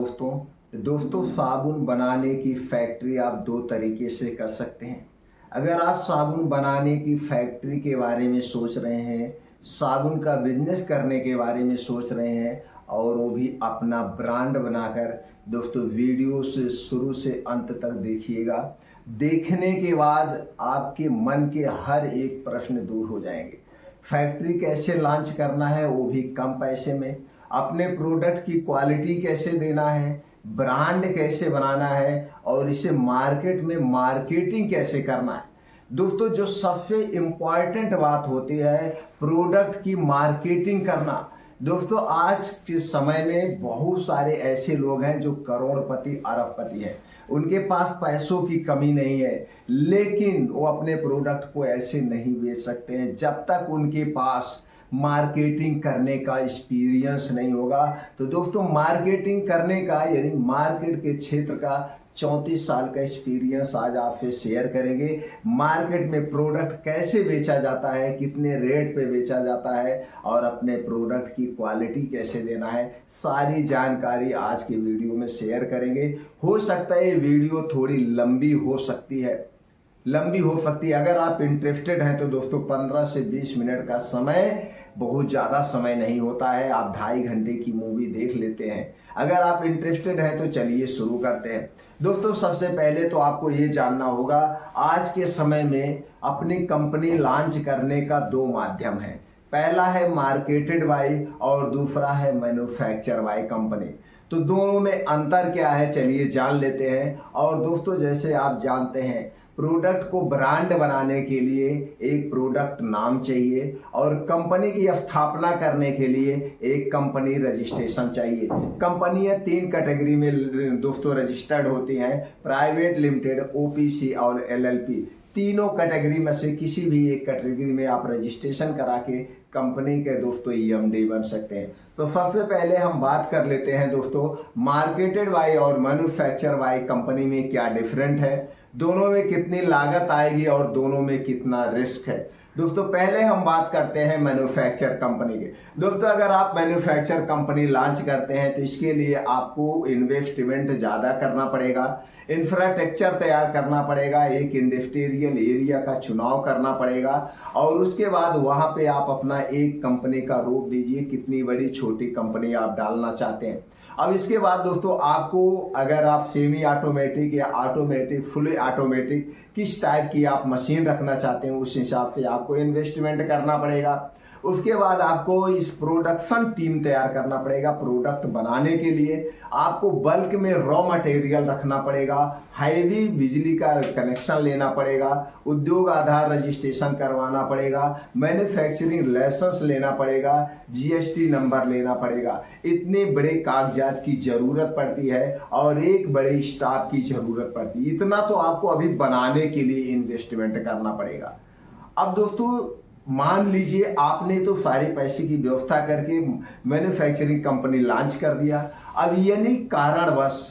दोस्तों साबुन बनाने की फैक्ट्री आप दो तरीके से कर सकते हैं। अगर आप साबुन बनाने की फैक्ट्री के बारे में सोच रहे हैं, साबुन का बिजनेस करने के बारे में सोच रहे हैं और वो भी अपना ब्रांड बनाकर, दोस्तों वीडियो से शुरू से अंत तक देखिएगा। देखने के बाद आपके मन के हर एक प्रश्न दूर हो जाएंगे। फैक्ट्री कैसे लॉन्च करना है वो भी कम पैसे में, अपने प्रोडक्ट की क्वालिटी कैसे देना है, ब्रांड कैसे बनाना है और इसे मार्केट में मार्केटिंग कैसे करना है। दोस्तों जो सबसे इम्पॉर्टेंट बात होती है प्रोडक्ट की मार्केटिंग करना। दोस्तों आज के समय में बहुत सारे ऐसे लोग हैं जो करोड़पति अरबपति हैं, उनके पास पैसों की कमी नहीं है, लेकिन वो अपने प्रोडक्ट को ऐसे नहीं बेच सकते हैं जब तक उनके पास मार्केटिंग करने का एक्सपीरियंस नहीं होगा। तो दोस्तों मार्केटिंग करने का यानी मार्केट के क्षेत्र का 34 साल का एक्सपीरियंस आज आपसे शेयर करेंगे। मार्केट में प्रोडक्ट कैसे बेचा जाता है, कितने रेट पे बेचा जाता है और अपने प्रोडक्ट की क्वालिटी कैसे देना है, सारी जानकारी आज के वीडियो में शेयर करेंगे। हो सकता है ये वीडियो थोड़ी लंबी हो सकती है। अगर आप इंटरेस्टेड हैं तो दोस्तों 15 से 20 मिनट का समय बहुत ज़्यादा समय नहीं होता है, आप 2.5 घंटे की मूवी देख लेते हैं। अगर आप इंटरेस्टेड हैं तो चलिए शुरू करते हैं। दोस्तों सबसे पहले तो आपको ये जानना होगा आज के समय में अपनी कंपनी लॉन्च करने का 2 माध्यम है। पहला है मार्केटेड बाय और दूसरा है मैन्युफैक्चर बाय कंपनी। तो दोनों में अंतर क्या है चलिए जान लेते हैं। और दोस्तों जैसे आप जानते हैं प्रोडक्ट को ब्रांड बनाने के लिए एक प्रोडक्ट नाम चाहिए और कंपनी की स्थापना करने के लिए एक कंपनी रजिस्ट्रेशन चाहिए। कंपनियां 3 कैटेगरी में दोस्तों रजिस्टर्ड होती हैं, प्राइवेट लिमिटेड, ओपीसी और एलएलपी। तीनों कैटेगरी में से किसी भी एक कैटेगरी में आप रजिस्ट्रेशन करा के कंपनी के दोस्तों ईएमडी बन सकते हैं। तो सबसे पहले हम बात कर लेते हैं दोस्तों मार्केटेड बाय और मैन्युफैक्चर बाय कंपनी में क्या डिफरेंट है, दोनों में कितनी लागत आएगी और दोनों में कितना रिस्क है। दोस्तों पहले हम बात करते हैं मैन्युफैक्चर कंपनी के। दोस्तों अगर आप मैन्युफैक्चर कंपनी लॉन्च करते हैं तो इसके लिए आपको इन्वेस्टमेंट ज़्यादा करना पड़ेगा, इंफ्रास्ट्रक्चर तैयार करना पड़ेगा, एक इंडस्ट्रियल एरिया का चुनाव करना पड़ेगा और उसके बाद वहाँ पे आप अपना एक कंपनी का रूप दीजिए, कितनी बड़ी छोटी कंपनी आप डालना चाहते हैं। अब इसके बाद दोस्तों आपको अगर आप सेमी ऑटोमेटिक या ऑटोमेटिक, फुली ऑटोमेटिक किस टाइप की आप मशीन रखना चाहते हैं उस हिसाब से आपको इन्वेस्टमेंट करना पड़ेगा। उसके बाद आपको इस प्रोडक्शन टीम तैयार करना पड़ेगा। प्रोडक्ट बनाने के लिए आपको बल्क में रॉ मटेरियल रखना पड़ेगा, हैवी बिजली का कनेक्शन लेना पड़ेगा, उद्योग आधार रजिस्ट्रेशन करवाना पड़ेगा, मैन्युफैक्चरिंग लाइसेंस लेना पड़ेगा, जीएसटी नंबर लेना पड़ेगा। इतने बड़े कागजात की जरूरत पड़ती है और एक बड़े स्टाफ की जरूरत पड़ती है। इतना तो आपको अभी बनाने के लिए इन्वेस्टमेंट करना पड़ेगा। अब दोस्तों मान लीजिए आपने तो सारे पैसे की व्यवस्था करके मैन्युफैक्चरिंग कंपनी लॉन्च कर दिया, अब यानी कारणवश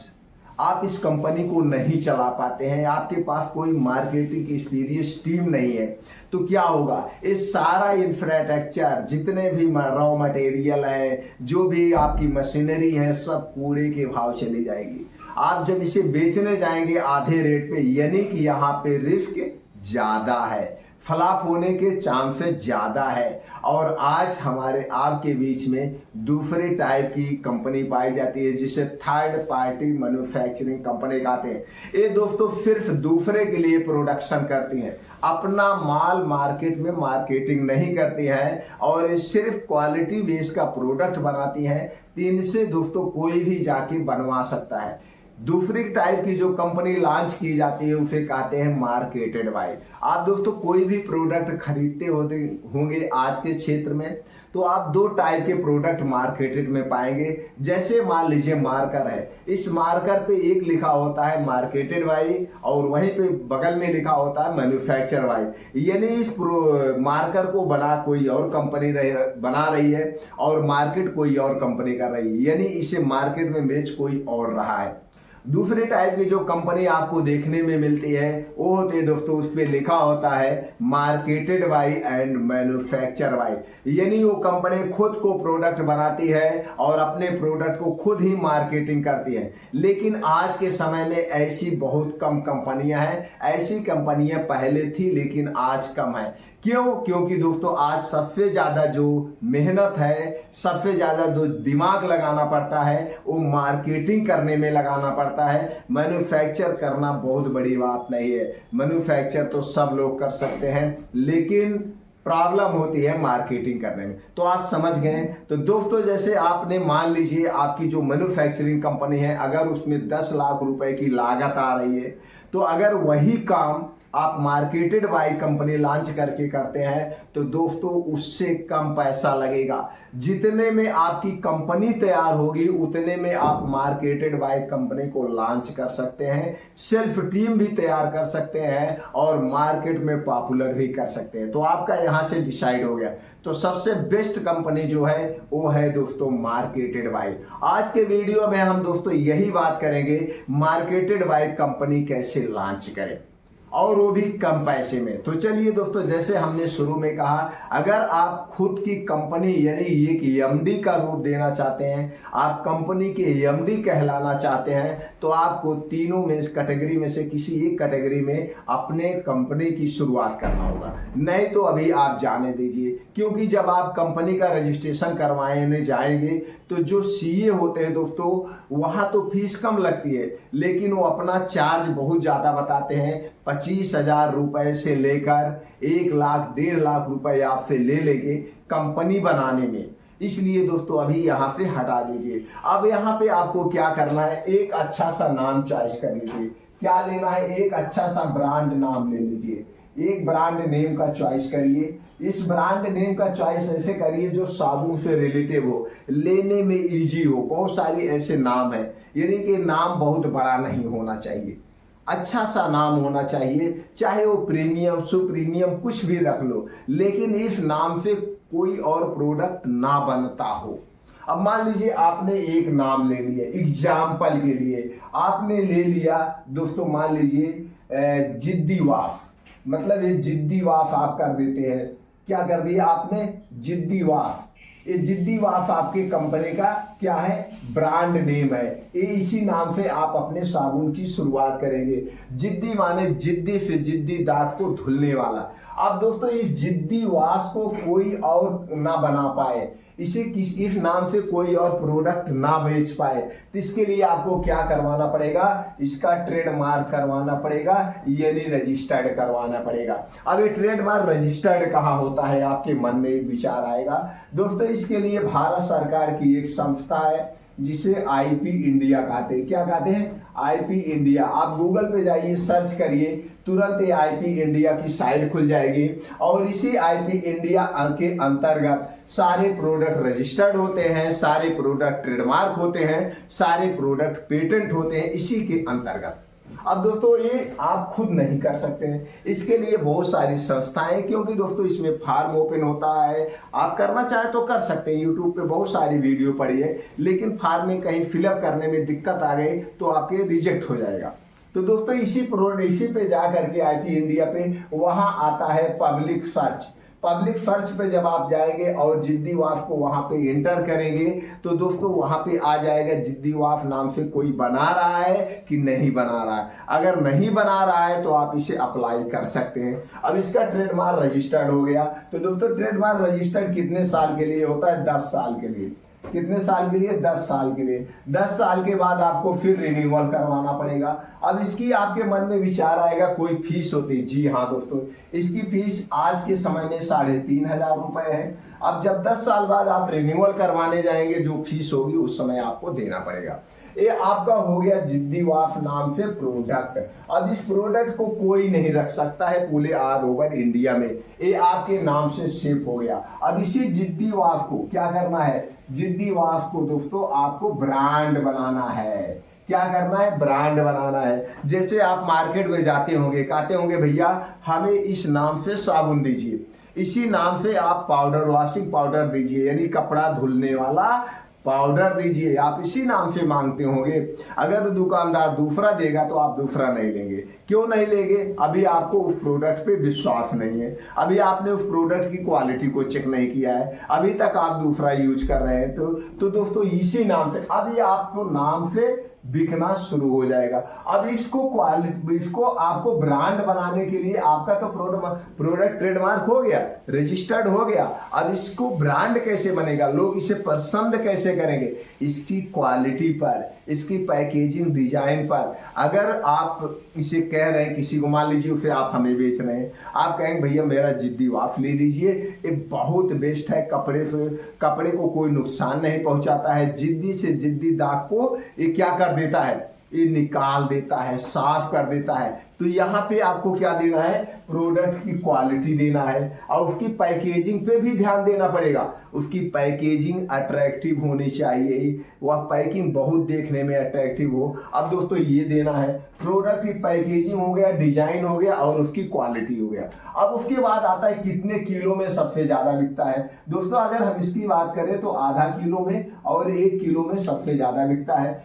आप इस कंपनी को नहीं चला पाते हैं, आपके पास कोई मार्केटिंग एक्सपीरियंस टीम नहीं है, तो क्या होगा, इस सारा इंफ्रास्ट्रक्चर जितने भी रॉ मटेरियल है, जो भी आपकी मशीनरी है, सब कूड़े के भाव चली जाएगी। आप जब इसे बेचने जाएंगे आधे रेट पे, यानी कि यहाँ पे रिस्क ज्यादा है, फ्लॉप होने के चांसेस ज्यादा है। और आज हमारे आपके बीच में दूसरे टाइप की कंपनी पाई जाती है जिसे थर्ड पार्टी मैन्युफैक्चरिंग कंपनी कहते हैं। ये दोस्तों सिर्फ दूसरे के लिए प्रोडक्शन करती हैं, अपना माल मार्केट में मार्केटिंग नहीं करती हैं और सिर्फ क्वालिटी बेस का प्रोडक्ट बनाती हैं। तीन से दोस्तों कोई भी जाके बनवा सकता है। दूसरी टाइप की जो कंपनी लॉन्च की जाती है उसे कहते हैं मार्केटेड बाय। आप दोस्तों कोई भी प्रोडक्ट खरीदते होंगे आज के क्षेत्र में तो आप 2 टाइप के प्रोडक्ट मार्केटेड में पाएंगे। जैसे मान लीजिए मार्कर है, इस मार्कर पे एक लिखा होता है मार्केटेड बाय और वहीं पे बगल में लिखा होता है मैन्युफैक्चर बाय, यानी इस मार्कर को बना कोई और कंपनी बना रही है और मार्केट कोई और कंपनी कर रही है, यानी इसे मार्केट में बेच कोई और रहा है। दूसरे टाइप की जो कंपनी आपको देखने में मिलती है वो होती है दोस्तों, उस पर लिखा होता है marketed by and manufacture by, यानी वो कंपनी खुद को प्रोडक्ट बनाती है और अपने प्रोडक्ट को खुद ही मार्केटिंग करती है। लेकिन आज के समय में ऐसी बहुत कम कंपनियां हैं, ऐसी कंपनियां पहले थी लेकिन आज कम है। क्यों? क्योंकि दोस्तों आज सबसे ज़्यादा जो मेहनत है, सबसे ज़्यादा जो दिमाग लगाना पड़ता है वो मार्केटिंग करने में लगाना पड़ता है। मैन्युफैक्चर करना बहुत बड़ी बात नहीं है, मैन्युफैक्चर तो सब लोग कर सकते हैं, लेकिन प्रॉब्लम होती है मार्केटिंग करने में। तो आप समझ गए। तो दोस्तों जैसे आपने मान लीजिए आपकी जो मैन्युफैक्चरिंग कंपनी है, अगर उसमें 10 लाख रुपए की लागत आ रही है, तो अगर वही काम आप मार्केटेड बाय कंपनी लॉन्च करके करते हैं तो दोस्तों उससे कम पैसा लगेगा। जितने में आपकी कंपनी तैयार होगी उतने में आप मार्केटेड बाय कंपनी को लॉन्च कर सकते हैं, सेल्फ टीम भी तैयार कर सकते हैं और मार्केट में पॉपुलर भी कर सकते हैं। तो आपका यहां से डिसाइड हो गया। तो सबसे बेस्ट कंपनी जो है वो है दोस्तों मार्केटेड बाय। आज के वीडियो में हम दोस्तों यही बात करेंगे, मार्केटेड बाय कंपनी कैसे लॉन्च करें और वो भी कम पैसे में। तो चलिए दोस्तों, जैसे हमने शुरू में कहा, अगर आप खुद की कंपनी यानी एक एमडी का रूप देना चाहते हैं, आप कंपनी के एमडी कहलाना चाहते हैं, तो आपको तीनों में इस कैटेगरी में से किसी एक कैटेगरी में अपने कंपनी की शुरुआत करना होगा। नहीं तो अभी आप जाने दीजिए, क्योंकि जब आप कंपनी का रजिस्ट्रेशन करवाने जाएंगे तो जो सीए होते हैं दोस्तों, वहां तो फीस कम लगती है, लेकिन वो अपना चार्ज बहुत ज्यादा बताते हैं। 25,000 रुपए से लेकर 1 लाख 1.5 लाख रुपए आपसे ले लेंगे कंपनी बनाने में। इसलिए दोस्तों अभी यहाँ पे हटा दीजिए। अब यहाँ पे आपको क्या करना है, एक अच्छा सा नाम चॉइस कर लीजिए। क्या लेना है? एक अच्छा सा ब्रांड नाम ले लीजिए। एक ब्रांड नेम का चॉइस करिए। इस ब्रांड नेम का चॉइस ऐसे करिए जो साबुन से रिलेटिव हो, लेने में इजी हो। बहुत सारे ऐसे नाम है, यानी कि नाम बहुत बड़ा नहीं होना चाहिए, अच्छा सा नाम होना चाहिए। चाहे वो प्रीमियम सुप्रीमियम कुछ भी रख लो, लेकिन इस नाम से कोई और प्रोडक्ट ना बनता हो। अब मान लीजिए आपने एक नाम ले लिया, एग्जाम्पल के लिए आपने ले लिया दोस्तों, मान लीजिए जिद्दी वाफ, मतलब ये जिद्दी वाफ आप कर देते हैं। क्या कर दिया आपने? जिद्दी वाफ। ये जिद्दी वाफ आपके कंपनी का क्या है? ब्रांड नेम है। ये इसी नाम से आप अपने साबुन की शुरुआत करेंगे। जिद्दी माने जिद्दी से जिद्दी दांत को धुलने वाला। अब दोस्तों इस जिद्दी वाश को कोई और ना बना पाए, इसे इस नाम से कोई और प्रोडक्ट ना बेच पाए, तो इसके लिए आपको क्या करवाना पड़ेगा? इसका ट्रेडमार्क करवाना पड़ेगा, यानी रजिस्टर्ड करवाना पड़ेगा। अब ये ट्रेडमार्क रजिस्टर्ड कहाँ होता है, आपके मन में एक विचार आएगा दोस्तों। इसके लिए भारत सरकार की एक संस्था है जिसे आईपी इंडिया कहते हैं। क्या कहते हैं? IP India. आप गूगल पे जाइए, सर्च करिए, तुरंत ये आईपी इंडिया की साइट खुल जाएगी और इसी आईपी इंडिया के अंतर्गत सारे प्रोडक्ट रजिस्टर्ड होते हैं, सारे प्रोडक्ट ट्रेडमार्क होते हैं, सारे प्रोडक्ट पेटेंट होते हैं इसी के अंतर्गत। अब दोस्तों ये आप खुद नहीं कर सकते हैं, इसके लिए बहुत सारी संस्थाएं, क्योंकि दोस्तों इसमें फार्म ओपन होता है। आप करना चाहे तो कर सकते हैं, यूट्यूब पे बहुत सारी वीडियो पड़ी है, लेकिन फार्म में कहीं फिलअप करने में दिक्कत आ गई तो आपके रिजेक्ट हो जाएगा। तो दोस्तों इसी पे जा करके आईपी इंडिया पे वहां आता है पब्लिक सर्च। पब्लिक सर्च पे जब आप जाएंगे और जिद्दी वाफ को वहां पे एंटर करेंगे तो दोस्तों वहां पे आ जाएगा जिद्दी वाफ नाम से कोई बना रहा है कि नहीं बना रहा है। अगर नहीं बना रहा है तो आप इसे अप्लाई कर सकते हैं। अब इसका ट्रेडमार्क रजिस्टर्ड हो गया। तो दोस्तों ट्रेडमार्क रजिस्टर्ड कितने साल के लिए होता है? 10 साल के लिए। कितने साल के लिए? 10 साल के लिए। 10 साल के बाद आपको फिर रिन्यूअल करवाना पड़ेगा। अब इसकी आपके मन में विचार आएगा कोई फीस होती है। जी हाँ दोस्तों, इसकी फीस आज के समय में 3,500 रुपए है। अब जब 10 साल बाद आप रिन्यूअल करवाने जाएंगे, जो फीस होगी उस समय आपको देना पड़ेगा। ये आपका हो गया जिद्दी वाफ नाम से प्रोडक्ट। अब इस प्रोडक्ट को कोई नहीं रख सकता है पूरे ऑल ओवर इंडिया में, ये आपके नाम से सेव हो गया। अब इसी जिद्दी वाफ को क्या करना है? जिद्दी वाफ को दोस्तों आपको ब्रांड बनाना है। क्या करना है? ब्रांड बनाना है। जैसे आप मार्केट में जाते होंगे, कहते होंगे भैया हमें इस नाम से साबुन दीजिए, इसी नाम से आप पाउडर, वॉशिंग पाउडर दीजिए, यानी कपड़ा धुलने वाला पाउडर दीजिए, आप इसी नाम से मांगते होंगे। अगर दुकानदार दूसरा देगा तो आप दूसरा नहीं लेंगे। क्यों नहीं लेंगे? अभी आपको उस प्रोडक्ट पे विश्वास नहीं है, अभी आपने उस प्रोडक्ट की क्वालिटी को चेक नहीं किया है, अभी तक आप दूसरा यूज कर रहे हैं। तो दोस्तों इसी नाम से अभी आपको नाम से बिकना शुरू हो जाएगा। अब इसको आपको ब्रांड बनाने के लिए आपका तो प्रोडक्ट ट्रेडमार्क हो गया, रजिस्टर्ड हो गया। अब इसको ब्रांड कैसे बनेगा, लोग इसे पसंद कैसे करेंगे? इसकी क्वालिटी पर, इसकी पैकेजिंग डिजाइन पर। अगर आप इसे कह रहे हैं किसी को, मान लीजिए फिर आप हमें बेच रहे हैं, आप कहेंगे भैया मेरा जिद्दी वाफ ले लीजिए, ये बहुत बेस्ट है, कपड़े को कोई नुकसान नहीं पहुंचाता है, जिद्दी से जिद्दी दाग को ये क्या कर देता है, ये निकाल देता है, साफ कर देता है। तो यहाँ पे आपको क्या देना है, प्रोडक्ट की क्वालिटी देना है और उसकी पैकेजिंग पे भी ध्यान देना पड़ेगा। उसकी पैकेजिंग अट्रैक्टिव होनी चाहिए, वह पैकिंग बहुत देखने में अट्रैक्टिव हो। अब दोस्तों ये देना है, प्रोडक्ट की पैकेजिंग हो गया, डिजाइन हो गया और उसकी क्वालिटी हो गया। अब उसके बाद आता है कितने किलो में सबसे ज्यादा बिकता है। दोस्तों अगर हम इसकी बात करें तो आधा किलो में और 1 किलो में सबसे ज्यादा बिकता है।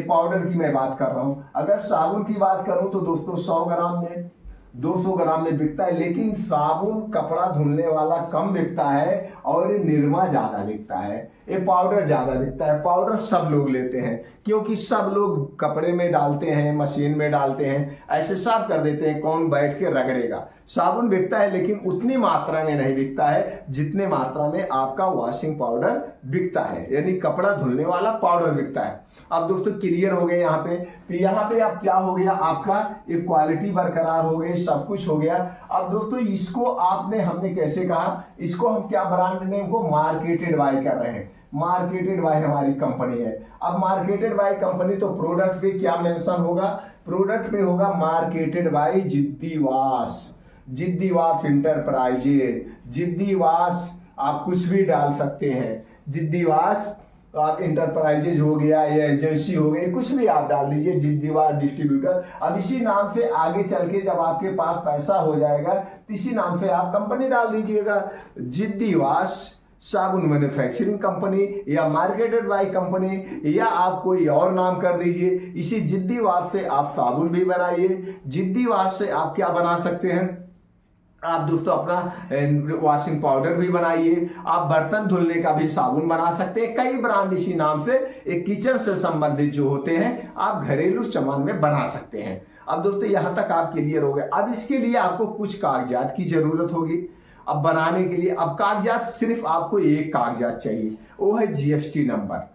पाउडर की मैं बात कर रहा हूं। अगर साबुन की बात करूं तो दोस्तों 100 ग्राम में, 200 ग्राम में बिकता है, लेकिन साबुन कपड़ा धुलने वाला कम बिकता है और निरमा ज्यादा बिकता है, ये पाउडर ज्यादा बिकता है। पाउडर सब लोग लेते हैं क्योंकि सब लोग कपड़े में डालते हैं, मशीन में डालते हैं, ऐसे साफ कर देते हैं, कौन बैठ के रगड़ेगा। साबुन बिकता है लेकिन उतनी मात्रा में नहीं बिकता है जितने मात्रा में आपका वॉशिंग पाउडर बिकता है, यानी कपड़ा धुलने वाला पाउडर बिकता है। अब दोस्तों क्लियर हो गए यहाँ पे। तो यहाँ पे अब क्या हो गया, आपका एक क्वालिटी बरकरार हो गई, सब कुछ हो गया। अब दोस्तों इसको हमने कैसे कहा, इसको हम क्या ब्रांड नेम को मार्केटेड बाय कर रहे हैं। मार्केटेड बाय हमारी कंपनी है। अब मार्केटेड बाय कंपनी तो प्रोडक्ट पे क्या मेंशन होगा, प्रोडक्ट पे होगा मार्केटेड बाय जिद्दी वाश, जिद्दी वाश इंटरप्राइजेज, जिद्दी वाश आप कुछ भी डाल सकते हैं, जिद्दी वाश तो आप इंटरप्राइजेज हो गया या एजेंसी हो गई, कुछ भी आप डाल दीजिए, जिद्दी वाश डिस्ट्रीब्यूटर। अब इसी नाम से आगे चल के जब आपके पास पैसा हो जाएगा तो इसी नाम से आप कंपनी डाल दीजिएगा, जिद्दी वाश साबुन मैन्युफैक्चरिंग कंपनी या मार्केटेड बाय कंपनी, या आप कोई और नाम कर दीजिए। इसी जिद्दी वाश से आप साबुन भी बनाइए, जिद्दी वाश से आप क्या बना सकते हैं, आप दोस्तों अपना वॉशिंग पाउडर भी बनाइए, आप बर्तन धुलने का भी साबुन बना सकते हैं। कई ब्रांड इसी नाम से एक किचन से संबंधित जो होते हैं आप घरेलू सामान में बना सकते हैं। अब दोस्तों यहां तक आप क्लियर हो गए। अब इसके लिए आपको कुछ कागजात की जरूरत होगी। अब बनाने के लिए अब कागजात, सिर्फ आपको एक कागजात चाहिए, वो है जीएसटी नंबर।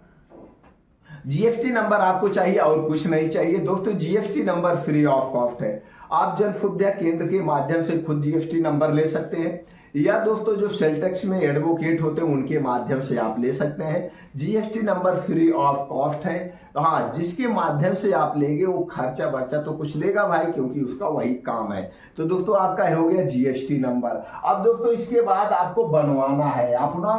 जीएसटी नंबर आपको चाहिए और कुछ नहीं चाहिए। दोस्तों GST number free of cost है, आप जन सुविधा केंद्र के माध्यम से खुद जीएसटी नंबर ले सकते हैं, या दोस्तों जो सेल टैक्स में एडवोकेट होते हैं उनके माध्यम से आप ले सकते हैं। GST number free of cost है। हाँ, जिसके माध्यम से आप लेंगे वो खर्चा बर्चा तो कुछ लेगा भाई, क्योंकि उसका वही काम है। तो दोस्तों आपका हो गया जीएसटी नंबर। अब दोस्तों इसके बाद आपको बनवाना है अपना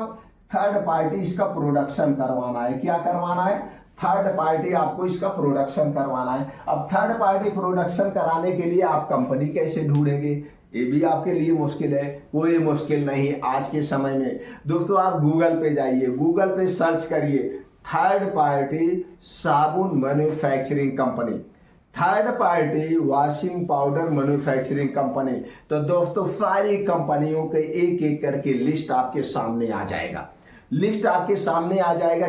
थर्ड पार्टी, इसका प्रोडक्शन करवाना है। क्या करवाना है, थर्ड पार्टी आपको इसका प्रोडक्शन करवाना है। अब थर्ड पार्टी प्रोडक्शन कराने के लिए आप कंपनी कैसे ढूंढेंगे, ये भी आपके लिए मुश्किल है। कोई मुश्किल नहीं आज के समय में। दोस्तों आप गूगल पे जाइए, गूगल पे सर्च करिए थर्ड पार्टी साबुन manufacturing company, third party washing powder manufacturing company. तो दोस्तों सारी कंपनियों के एक एक करके लिस्ट आपके सामने आ जाएगा, लिस्ट आपके सामने आ जाएगा।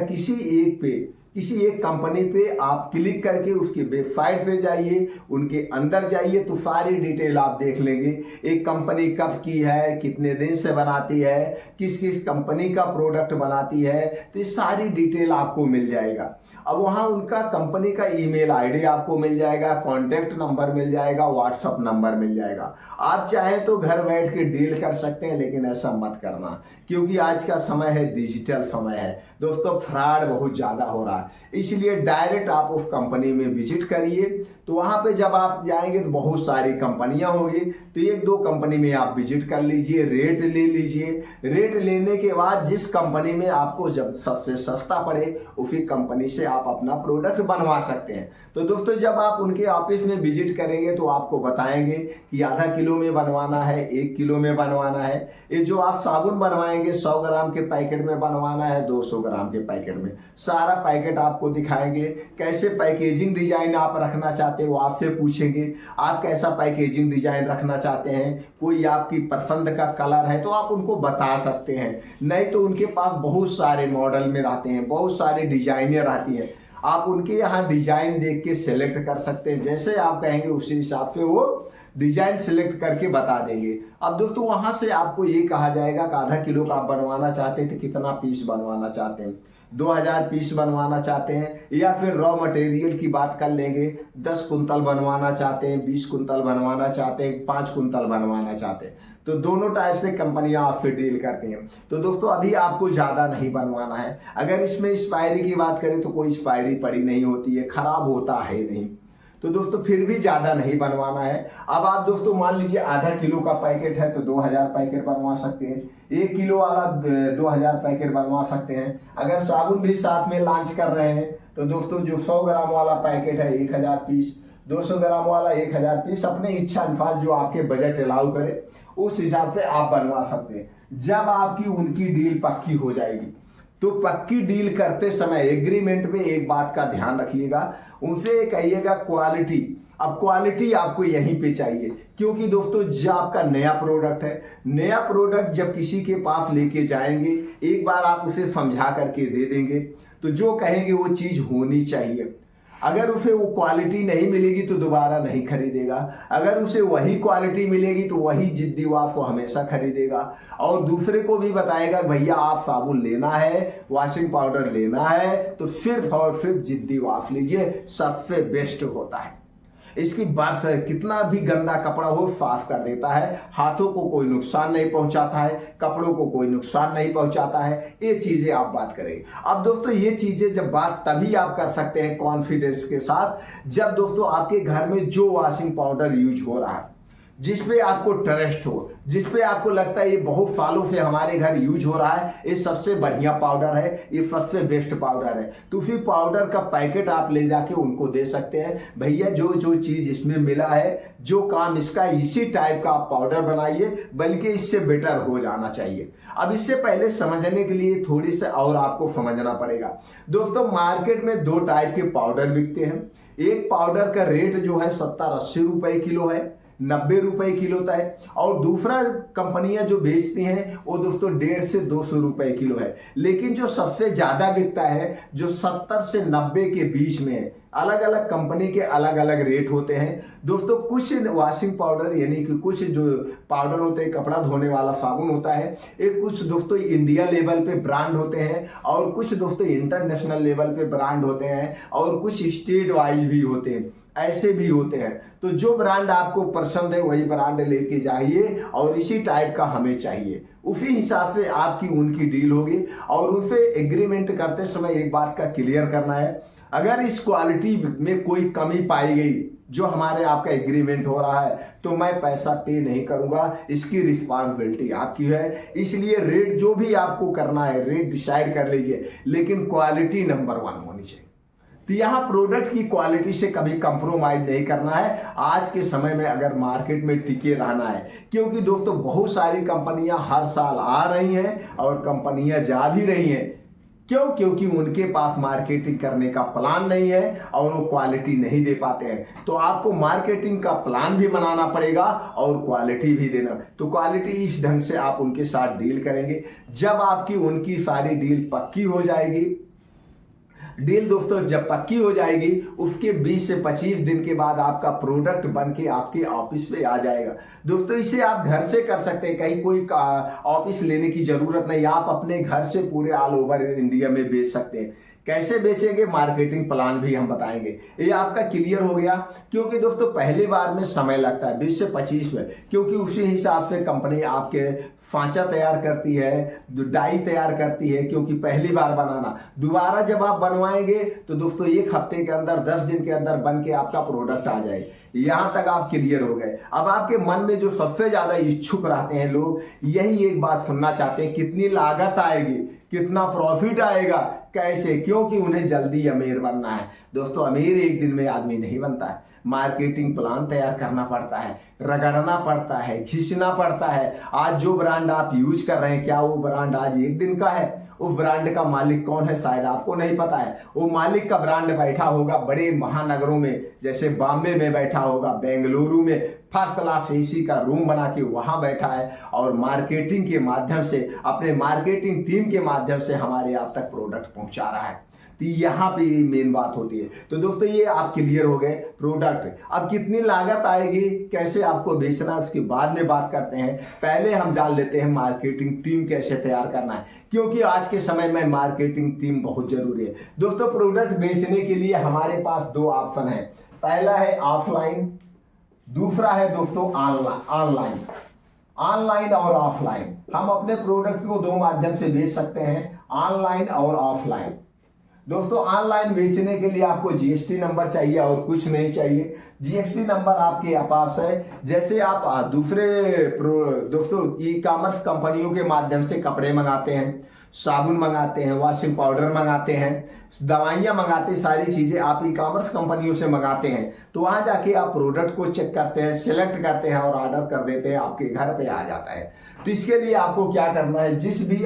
किसी एक कंपनी पे आप क्लिक करके उसकी वेबसाइट पे जाइए, उनके अंदर जाइए तो सारी डिटेल आप देख लेंगे। एक कंपनी कब की है, कितने दिन से बनाती है, किस किस कंपनी का प्रोडक्ट बनाती है, तो ये सारी डिटेल आपको मिल जाएगा। अब वहाँ उनका कंपनी का ईमेल आईडी आपको मिल जाएगा, कॉन्टैक्ट नंबर मिल जाएगा, व्हाट्सएप नंबर मिल जाएगा। आप चाहें तो घर बैठ के डील कर सकते हैं, लेकिन ऐसा मत करना, क्योंकि आज का समय है डिजिटल समय है दोस्तों, फ्रॉड बहुत ज्यादा हो रहा है। है। इसलिए डायरेक्ट आप उस कंपनी में विजिट करिए। तो वहाँ पे जब आप जाएंगे तो बहुत सारी कंपनियां होंगी, तो एक दो कंपनी में आप विजिट कर लीजिए, रेट ले लीजिए। रेट लेने के बाद जिस कंपनी में आपको जब सबसे सस्ता पड़े उसी कंपनी से आप अपना प्रोडक्ट बनवा सकते हैं। तो दोस्तों जब आप उनके ऑफिस में विजिट करेंगे तो आपको बताएंगे कि आधा किलो में बनवाना है, 1 किलो में बनवाना है। ये जो आप साबुन बनवाएंगे 100 ग्राम के पैकेट में बनवाना है, 200 ग्राम के पैकेट में, सारा पैकेट आपको दिखाएंगे। कैसे पैकेजिंग डिजाइन आप रखना चाहते हैं वो आपसे पूछेंगे, आप कैसा पैकेजिंग डिजाइन रखना चाहते हैं, कोई आपकी पसंद का कलर है तो आप उनको बता सकते हैं। नहीं तो उनके पास बहुत सारे मॉडल में रहते हैं, बहुत सारे डिजाइनें रहती हैं, आप उनके यहाँ डिजाइन देख के सिलेक्ट कर सकते हैं। जैसे आप कहेंगे उसी हिसाब से वो डिजाइन सिलेक्ट करके बता देंगे। अब दोस्तों वहां से आपको ये कहा जाएगा कि आधा किलो का आप बनवाना चाहते हैं तो कितना पीस बनवाना चाहते हैं, 2000 पीस बनवाना चाहते हैं, या फिर रॉ मटेरियल की बात कर लेंगे, 10 कुंतल बनवाना चाहते हैं, 20 कुंतल बनवाना चाहते हैं, 5 कुंतल बनवाना चाहते हैं। तो दोनों टाइप से कंपनियां आपसे डील करती हैं। तो दोस्तों अभी आपको ज़्यादा नहीं बनवाना है। अगर इसमें एक्सपायरी की बात करें तो कोई एक्सपायरी पड़ी नहीं होती है, खराब होता है नहीं। तो दोस्तों फिर भी ज़्यादा नहीं बनवाना है। अब आप दोस्तों मान लीजिए आधा किलो का पैकेट है तो 2000 पैकेट बनवा सकते हैं, 1 किलो वाला 2000 पैकेट बनवा सकते हैं। अगर साबुन भी साथ में लॉन्च कर रहे हैं तो दोस्तों जो 100 ग्राम वाला पैकेट है 1000 पीस, 200 ग्राम वाला 1000 पीस, अपने इच्छा अनुसार जो आपके बजट अलाउ करे उस हिसाब से आप बनवा सकते हैं। जब आपकी उनकी डील पक्की हो जाएगी तो पक्की डील करते समय एग्रीमेंट में एक बात का ध्यान रखिएगा, उनसे कहिएगा क्वालिटी। अब क्वालिटी आपको यहीं पे चाहिए, क्योंकि दोस्तों जो आपका नया प्रोडक्ट है, नया प्रोडक्ट जब किसी के पास लेके जाएंगे एक बार आप उसे समझा करके दे देंगे तो जो कहेंगे वो चीज़ होनी चाहिए। अगर उसे वो क्वालिटी नहीं मिलेगी तो दोबारा नहीं खरीदेगा, अगर उसे वही क्वालिटी मिलेगी तो वही जिद्दी वाफ वो हमेशा खरीदेगा और दूसरे को भी बताएगा भैया आप साबुन लेना है, वॉशिंग पाउडर लेना है तो सिर्फ और सिर्फ जिद्दी वाफ लीजिए, सबसे बेस्ट होता है। इसकी बात है, कितना भी गंदा कपड़ा हो साफ कर देता है, हाथों को कोई नुकसान नहीं पहुंचाता है, कपड़ों को कोई नुकसान नहीं पहुंचाता है। ये चीजें आप बात करें। अब दोस्तों ये चीजें जब बात तभी आप कर सकते हैं कॉन्फिडेंस के साथ जब दोस्तों आपके घर में जो वॉशिंग पाउडर यूज हो रहा है, जिसपे आपको ट्रस्ट हो, जिसपे आपको लगता है ये बहुत सालों से हमारे घर यूज हो रहा है, ये सबसे बढ़िया पाउडर है, ये सबसे बेस्ट पाउडर है, तो उसी पाउडर का पैकेट आप ले जाके उनको दे सकते हैं। भैया जो जो चीज इसमें मिला है, जो काम इसका, इसी टाइप का आप पाउडर बनाइए, बल्कि इससे बेटर हो जाना चाहिए। अब इससे पहले समझने के लिए थोड़ी सा और आपको समझना पड़ेगा। दोस्तों मार्केट में 2 टाइप के पाउडर बिकते हैं। एक पाउडर का रेट जो है 70-80 रुपए किलो है, 90 रुपए किलो तक, और दूसरा कंपनियां जो बेचती हैं वो दोस्तों 150 से 200 रुपए किलो है। लेकिन जो सबसे ज्यादा बिकता है जो 70 से 90 के बीच में है, अलग अलग कंपनी के अलग अलग रेट होते हैं दोस्तों। कुछ वॉशिंग पाउडर यानी कि कुछ जो पाउडर होते हैं, कपड़ा धोने वाला साबुन होता है, एक कुछ दोस्तों इंडिया लेवल पे ब्रांड होते हैं और कुछ दोस्तों इंटरनेशनल लेवल पे ब्रांड होते हैं और कुछ स्टेट वाइज भी होते हैं, ऐसे भी होते हैं। तो जो ब्रांड आपको पसंद है वही ब्रांड लेके जाइए और इसी टाइप का हमें चाहिए, उसी हिसाब से आपकी उनकी डील होगी। और उनसे एग्रीमेंट करते समय एक बात का क्लियर करना है, अगर इस क्वालिटी में कोई कमी पाई गई जो हमारे आपका एग्रीमेंट हो रहा है तो मैं पैसा पे नहीं करूंगा, इसकी रिस्पॉन्सिबिलिटी आपकी है। इसलिए रेट जो भी आपको करना है रेट डिसाइड कर लीजिए, लेकिन क्वालिटी नंबर 1 होनी चाहिए। तो यहाँ प्रोडक्ट की क्वालिटी से कभी कंप्रोमाइज नहीं करना है आज के समय में अगर मार्केट में टिके रहना है, क्योंकि दोस्तों बहुत सारी कंपनियां हर साल आ रही हैं और कंपनियां जा भी रही हैं। क्यों? क्योंकि उनके पास मार्केटिंग करने का प्लान नहीं है और वो क्वालिटी नहीं दे पाते हैं। तो आपको मार्केटिंग का प्लान भी बनाना पड़ेगा और क्वालिटी भी देना। तो क्वालिटी इस ढंग से आप उनके साथ डील करेंगे। जब आपकी उनकी सारी डील पक्की हो जाएगी, डील दोस्तों जब पक्की हो जाएगी उसके 20 से 25 दिन के बाद आपका प्रोडक्ट बन के आपके ऑफिस पे आ जाएगा। दोस्तों इसे आप घर से कर सकते हैं, कहीं कोई ऑफिस लेने की जरूरत नहीं, आप अपने घर से पूरे ऑल ओवर इंडिया में बेच सकते हैं। कैसे बेचेंगे, मार्केटिंग प्लान भी हम बताएंगे। ये आपका क्लियर हो गया, क्योंकि दोस्तों पहली बार में समय लगता है 20 से 25 में, क्योंकि उसी हिसाब से कंपनी आपके फांचा तैयार करती है, डाई तैयार करती है, क्योंकि पहली बार बनाना। दोबारा जब आप बनवाएंगे तो दोस्तों 1 हफ्ते के अंदर, 10 दिन के अंदर बन के आपका प्रोडक्ट आ जाए। यहां तक आप क्लियर हो गए। अब आपके मन में जो सबसे ज्यादा इच्छुक रहते हैं लोग, यही एक बात सुनना चाहते हैं, कितनी लागत आएगी, कितना प्रॉफिट आएगा, कैसे, क्योंकि उन्हें जल्दी अमीर बनना है। दोस्तों अमीर एक दिन में आदमी नहीं बनता है, मार्केटिंग प्लान तैयार करना पड़ता है, रगड़ना पड़ता है, घिसना पड़ता है। आज जो ब्रांड आप यूज कर रहे हैं, क्या वो ब्रांड आज एक दिन का है? उस ब्रांड का मालिक कौन है शायद आपको नहीं पता है। वो मालिक का ब्रांड बैठा होगा बड़े महानगरों में, जैसे बॉम्बे में बैठा होगा, बेंगलुरु में फर्स्ट क्लास एसी का रूम बना के वहां बैठा है, और मार्केटिंग के माध्यम से, अपने मार्केटिंग टीम के माध्यम से हमारे आप तक प्रोडक्ट पहुंचा रहा है। तो यहाँ पे ये मेन बात होती है। तो दोस्तों ये आप क्लियर हो गए प्रोडक्ट। अब कितनी लागत आएगी, कैसे आपको बेचना है, उसके बाद में बात करते हैं। पहले हम जान लेते हैं मार्केटिंग टीम कैसे तैयार करना है, क्योंकि आज के समय में मार्केटिंग टीम बहुत जरूरी है। दोस्तों प्रोडक्ट बेचने के लिए हमारे पास 2 ऑप्शन है। पहला है ऑफलाइन, दूसरा है दोस्तों ऑनलाइन। ऑनलाइन और ऑफलाइन, हम अपने प्रोडक्ट को 2 माध्यम से बेच सकते हैं, ऑनलाइन और ऑफलाइन। दोस्तों ऑनलाइन बेचने के लिए आपको जीएसटी नंबर चाहिए और कुछ नहीं चाहिए। जीएसटी नंबर आपके पास है। जैसे आप दूसरे दोस्तों ई कॉमर्स कंपनियों के माध्यम से कपड़े मंगाते हैं, साबुन मंगाते हैं, वॉशिंग पाउडर मंगाते हैं, दवाइयां मंगाते हैं, सारी चीजें आप ई कॉमर्स कंपनियों से मंगाते हैं। तो वहां जाके आप प्रोडक्ट को चेक करते हैं, सिलेक्ट करते हैं और ऑर्डर कर देते हैं, आपके घर पे आ जाता है। तो इसके लिए आपको क्या करना है, जिस भी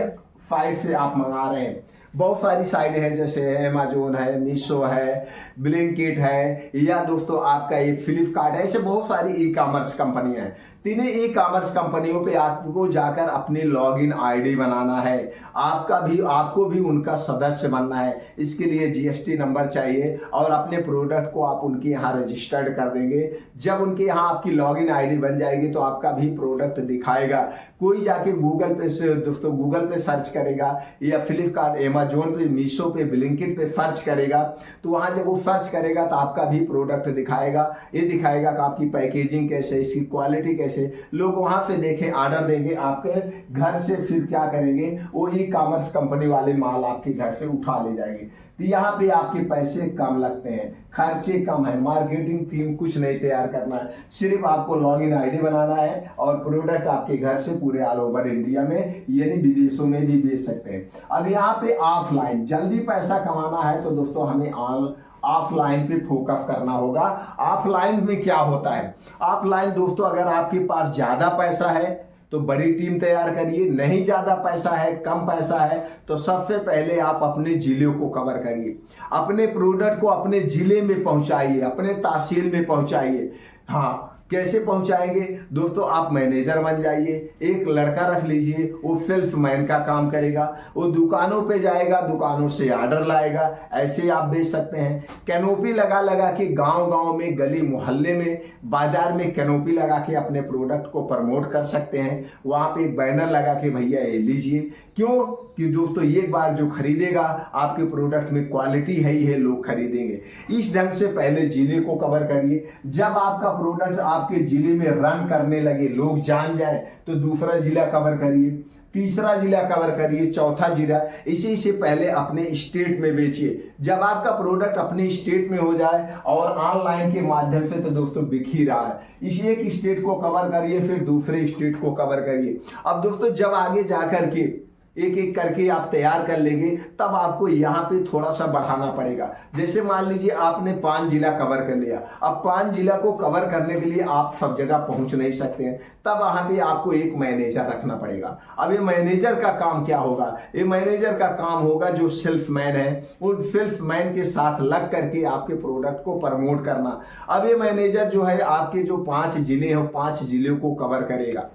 साइट से आप मंगा रहे हैं, बहुत सारी साइट है, जैसे अमेजोन है, मीशो है, ब्लिंकिट है, या दोस्तों आपका ये फ्लिपकार्ट है, ऐसे बहुत सारी ई कॉमर्स कंपनियां हैं। तीनों ई कॉमर्स कंपनियों पे आपको जाकर अपनी लॉगिन आईडी बनाना है, आपको भी उनका सदस्य बनना है। इसके लिए जीएसटी नंबर चाहिए और अपने प्रोडक्ट को आप उनके यहाँ रजिस्टर्ड कर देंगे। जब उनके यहाँ आपकी लॉगिन आईडी बन जाएगी तो आपका भी प्रोडक्ट दिखाएगा। कोई जाके गूगल पे से दोस्तों गूगल पे सर्च करेगा, या फ्लिपकार्ट, अमेजोन पे, मीशो पे, ब्लिंकिट पे सर्च करेगा, तो वहां जब वो सर्च करेगा तो आपका भी प्रोडक्ट दिखाएगा। ये दिखाएगा कि आपकी पैकेजिंग कैसे, इसकी क्वालिटी कैसे, लोग वहां से देखें, ऑर्डर देंगे आपके घर से। फिर क्या करेंगे, वो ई कॉमर्स कंपनी वाले माल आपके घर से उठा ले जाएंगे। तो यहाँ पे आपके पैसे कम लगते हैं, खर्चे कम है, मार्केटिंग टीम कुछ नहीं तैयार करना है, सिर्फ आपको लॉगिन आईडी बनाना है और प्रोडक्ट आपके घर से पूरे ऑल ओवर इंडिया में यानी विदेशों में भी बेच सकते हैं। अब यहाँ पे ऑफलाइन जल्दी पैसा कमाना है तो दोस्तों हमें ऑफलाइन पे फोकस करना होगा। ऑफलाइन में क्या होता है, ऑफलाइन दोस्तों अगर आपके पास ज्यादा पैसा है तो बड़ी टीम तैयार करिए, नहीं ज्यादा पैसा है, कम पैसा है, तो सबसे पहले आप अपने जिले को कवर करिए, अपने प्रोडक्ट को अपने जिले में पहुंचाइए, अपने तहसील में पहुंचाइए। हाँ, कैसे पहुंचाएंगे दोस्तों, आप मैनेजर बन जाइए, एक लड़का रख लीजिए, वो सेल्समैन का काम करेगा, वो दुकानों पे जाएगा, दुकानों से ऑर्डर लाएगा, ऐसे आप बेच सकते हैं। कैनोपी लगा लगा के गांव गांव में, गली मोहल्ले में, बाजार में कैनोपी लगा के अपने प्रोडक्ट को प्रमोट कर सकते हैं। वहां पे एक बैनर लगा के भैया ये लीजिए, क्यों कि दोस्तों एक बार जो खरीदेगा आपके प्रोडक्ट में क्वालिटी है ही है, लोग खरीदेंगे। इस ढंग से पहले जिले को कवर करिए। जब आपका प्रोडक्ट आपके जिले में रन करने लगे, लोग जान जाए, तो दूसरा जिला कवर करिए, तीसरा जिला कवर करिए, चौथा जिला। इसी से पहले अपने स्टेट में बेचिए। जब आपका प्रोडक्ट अपने स्टेट में हो जाए और ऑनलाइन के माध्यम से, तो दोस्तों बिक ही रहा है, इस एक स्टेट को कवर करिए, फिर दूसरे स्टेट को कवर करिए। अब दोस्तों जब आगे जाकर के एक एक करके आप तैयार कर लेंगे, तब आपको यहाँ पे थोड़ा सा बढ़ाना पड़ेगा। जैसे मान लीजिए आपने 5 जिला कवर कर लिया, अब 5 जिला को कवर करने के लिए आप सब जगह पहुंच नहीं सकते हैं, तब वहां पे आपको एक मैनेजर रखना पड़ेगा। अब ये मैनेजर का काम क्या होगा, ये मैनेजर का काम होगा जो सेल्समैन है, उन सेल्समैन के साथ लग करके आपके प्रोडक्ट को प्रमोट करना। अब ये मैनेजर जो है आपके जो 5 जिले हैं, 5 जिलों को कवर करेगा,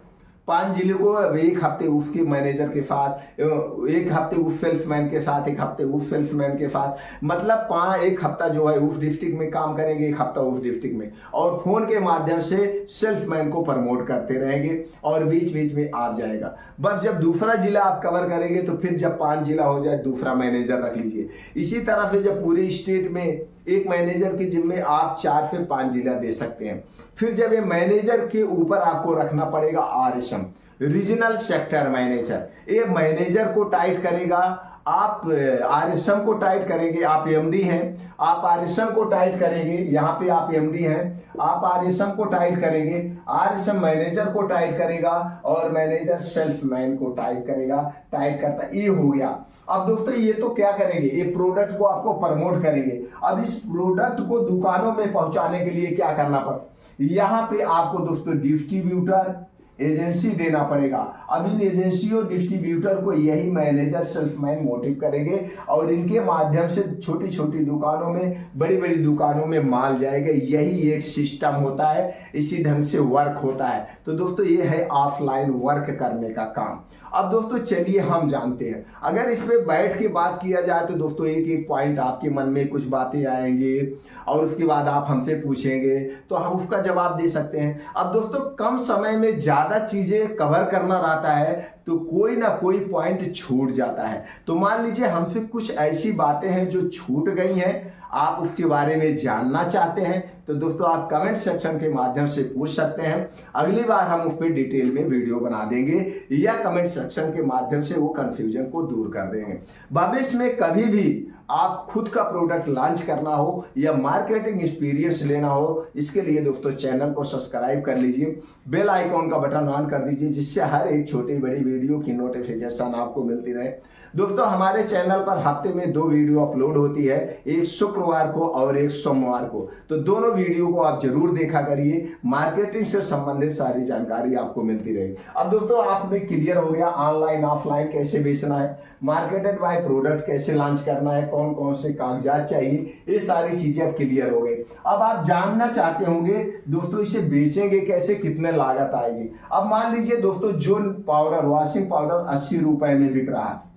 5 जिले को एक हफ्ते उसके मैनेजर के साथ, एक हफ्ते उस सेल्समैन के साथ, एक हफ्ते उस सेल्समैन के साथ, मतलब एक हफ्ता जो है उस डिस्ट्रिक्ट में काम करेंगे, एक हफ्ता उस डिस्ट्रिक्ट में, और फोन के माध्यम से सेल्समैन को प्रमोट करते रहेंगे और बीच बीच में आ जाएगा। बस जब दूसरा जिला आप कवर करेंगे तो फिर जब 5 जिला हो जाए दूसरा मैनेजर रख लीजिए। इसी तरह से जब पूरे स्टेट में एक मैनेजर के जिम्मे आप 4 से 5 जिला दे सकते हैं। फिर जब ये मैनेजर के ऊपर आपको रखना पड़ेगा RSM, रीजनल सेक्टर मैनेजर। ये मैनेजर को टाइट करेगा, आप RSM को टाइट करेंगे, आप MD हैं, आप RSM को टाइट करेंगे, यहाँ पे आप MD हैं, आप RSM को टाइट करेंगे, RSM मैनेजर को टाइट करेगा और मैनेजर सेल्समैन को टाइट करेगा। टाइट करता ये हो गया। अब दोस्तों ये तो क्या करेंगे, ये प्रोडक्ट को आपको प्रमोट करेंगे। अब इस प्रोडक्ट को दुकानों में पहुंचाने के लिए क्या करना पड़ता, यहाँ पे आपको दोस्तों डिस्ट्रीब्यूटर एजेंसी देना पड़ेगा। अब इन एजेंसी और डिस्ट्रीब्यूटर को यही मैनेजर सेल्समैन मोटिव करेंगे और इनके माध्यम से छोटी छोटी दुकानों में, बड़ी बड़ी दुकानों में माल जाएगा। यही एक सिस्टम होता है, इसी ढंग से वर्क होता है। तो दोस्तों ये है ऑफलाइन वर्क करने का काम। अब दोस्तों चलिए हम जानते हैं, अगर इस पे बैठ के बात किया जाए तो दोस्तों एक एक पॉइंट आपके मन में कुछ बातें आएंगे और उसके बाद आप हमसे पूछेंगे तो हम उसका जवाब दे सकते हैं। अब दोस्तों कम समय में ज्यादा चीजें कवर करना रहता है तो कोई ना कोई पॉइंट छूट जाता है। तो मान लीजिए हमसे कुछ ऐसी बातें हैं जो छूट गई हैं, आप उसके बारे में जानना चाहते हैं तो दोस्तों आप कमेंट सेक्शन के माध्यम से पूछ सकते हैं। अगली बार हम उस पर डिटेल में वीडियो बना देंगे या कमेंट सेक्शन के माध्यम से वो कंफ्यूजन को दूर कर देंगे। भविष्य में कभी भी आप खुद का प्रोडक्ट लॉन्च करना हो या मार्केटिंग एक्सपीरियंस लेना हो, इसके लिए दोस्तों चैनल को सब्सक्राइब कर लीजिए, बेल आइकॉन का बटन ऑन कर दीजिए, जिससे हर एक छोटी बड़ी वीडियो की नोटिफिकेशन आपको मिलती रहे। दोस्तों हमारे चैनल पर हफ्ते में 2 वीडियो अपलोड होती है, एक शुक्रवार को और एक सोमवार को। तो दोनों वीडियो को आप जरूर देखा करिए, मार्केटिंग से संबंधित सारी जानकारी आपको मिलती रहेगी। अब दोस्तों आप में क्लियर हो गया ऑनलाइन ऑफलाइन कैसे बेचना है, मार्केटेड बाय प्रोडक्ट कैसे लॉन्च करना है, कौन कौन से कागजात चाहिए, ये सारी चीजें अब क्लियर हो गई। अब आप जानना चाहते होंगे दोस्तों इसे बेचेंगे कैसे, कितने लागत आएगी। अब मान लीजिए दोस्तों जो पाउडर, वॉशिंग पाउडर 80 रुपए में बिक रहा है,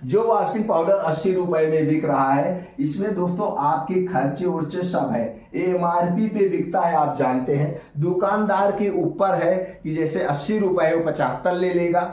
जो वॉशिंग पाउडर 80 रुपए में बिक रहा है, इसमें दोस्तों आपके खर्चे उर्चे सब है। MRP पे बिकता है, आप जानते हैं। दुकानदार के ऊपर है कि जैसे 80 रुपए वो 75 ले लेगा,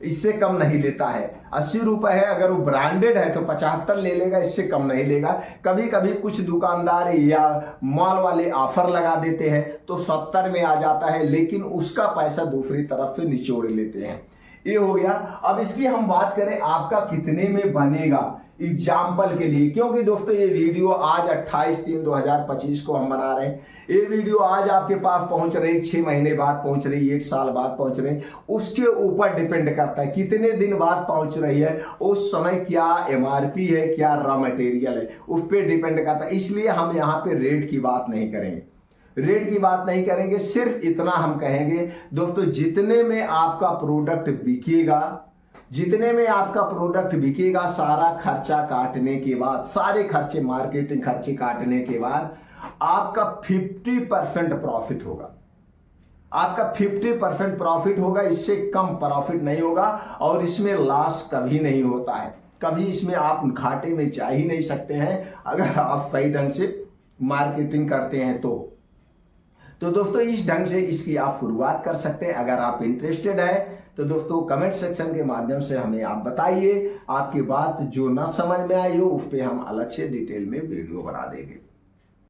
इससे कम नहीं लेता है। 80 रुपए है, अगर वो ब्रांडेड है तो 75 ले लेगा, इससे कम नहीं लेगा। कभी कभी कुछ दुकानदार या मॉल वाले ऑफर लगा देते हैं तो 70 में आ जाता है, लेकिन उसका पैसा दूसरी तरफ से निचोड़ लेते हैं। ये हो गया। अब इसकी हम बात करें आपका कितने में बनेगा, एग्जाम्पल के लिए, क्योंकि दोस्तों ये वीडियो आज 28/3/2025 को हम बना रहे हैं। ये वीडियो आज आपके पास पहुंच रही, 6 महीने बाद पहुंच रही, 1 साल बाद पहुंच रही, उसके ऊपर डिपेंड करता है कितने दिन बाद पहुंच रही है, उस समय क्या MRP है, क्या रॉ मटेरियल है, उस पर डिपेंड करता है। इसलिए हम यहाँ पे रेट की बात नहीं करेंगे, रेट की बात नहीं करेंगे। सिर्फ इतना हम कहेंगे दोस्तों, जितने में आपका प्रोडक्ट बिकेगा, जितने में आपका प्रोडक्ट बिकेगा, सारा खर्चा काटने के बाद, सारे खर्चे मार्केटिंग खर्चे काटने के बाद आपका 50% प्रॉफिट होगा। आपका 50% प्रॉफिट होगा, इससे कम प्रॉफिट नहीं होगा। और इसमें लॉस कभी नहीं होता है, कभी इसमें आप घाटे में जा ही नहीं सकते हैं अगर आप सही ढंग से मार्केटिंग करते हैं तो दोस्तों इस ढंग से इसकी आप शुरुआत कर सकते हैं। अगर आप इंटरेस्टेड है तो दोस्तों कमेंट सेक्शन के माध्यम से हमें आप बताइए, आपकी बात जो ना समझ में आई हो उस पर हम अलग से डिटेल में वीडियो बना देंगे।